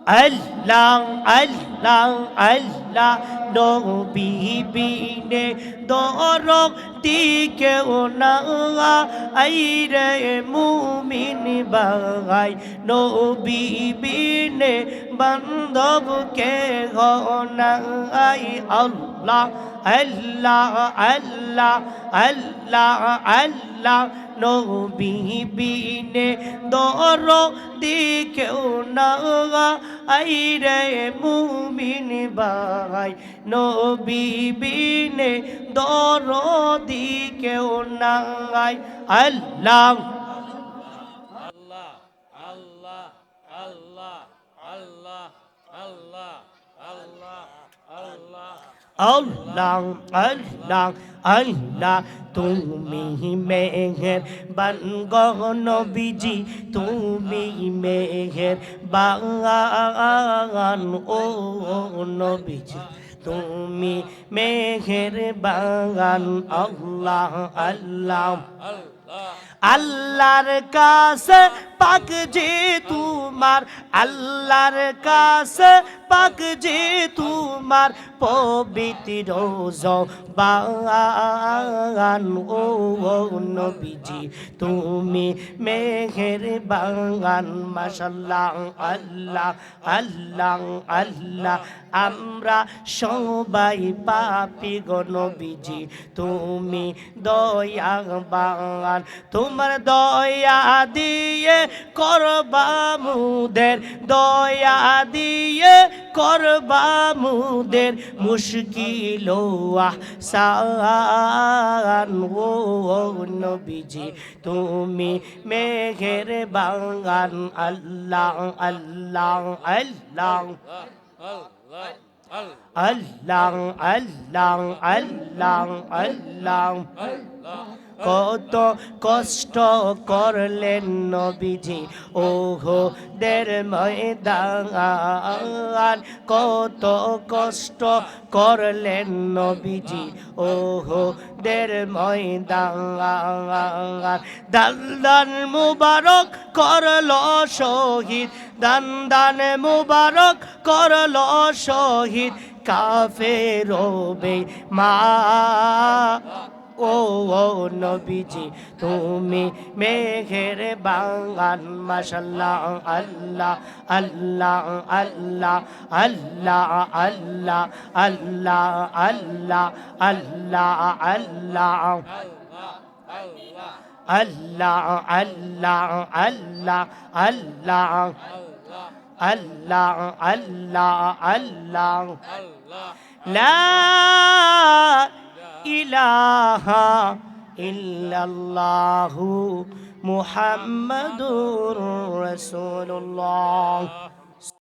আল্লাহ আল্লাহ আল্লাহ নবী বিনে দরদি কেউ না আইরে মুমিন ভাই নবী বিনে বান্ধব কে গনাই আল্লাহ আল্লাহ আল্লাহ আল্লাহ আল্লাহ নবী বিনে দরদি কেউ না আইরে মুমিন ভাই নবী বিনে দরদি কেউ নাই আল্লাহ আল্লাহ আল্লাহ আল্লাহ আল্লাহ আল্লাহ আল্লাহ আল্লাহ আল্লাহ আল্লাহ আল্লাহ তুমি মেহের বান গো নবীজি তুমি মেহের বান ও নবীজি তুমি মেহের বান আল্লাহ আল্লাহ আল্লাহর কাছে পাক যে তোমার আল্লাহর কাছে পাক যে তোমার পবিত্র জবান ও নবীজি তুমি মেহের বাগান মাশাআল্লাহ আল্লাহ আল্লাহ আল্লাহ আমরা সবাই পাপী গো নবীজি তুমি দয়াবান তোমার দয়া দিয়ে করবা মুদের দয়া দিয়ে করবা মুদের মুশকিল আহসান ও নবীজি তুমি মেঘের বাগান আল্লাহ আল্লাহ আল্লাহ আল্লাহ আল্লাহ আল্লাহ আল্লাহ কত কষ্ট করলেন নবীজি ওহো দের ময়দান কত কষ্ট করলেন নবীজি ওহো দের ময়দান দান মুবারক করলো শহীদ দান মুবারক করলো শহীদ কাফের মা ও নবীজি তুমি মেঘের বাগান মাশাআল্লাহ আল্লাহ আল্লাহ আল্লাহ আল্লাহ আল্লাহ আল্লাহ আল্লাহ আল্লাহ আল্লাহ আল্লাহ আল্লাহ আল্লাহ আল্লাহ আল্লাহ আল্লাহ আল্লাহ লা ইলাহা ইল্লাল্লাহু মুহাম্মাদুর রাসূলুল্লাহ।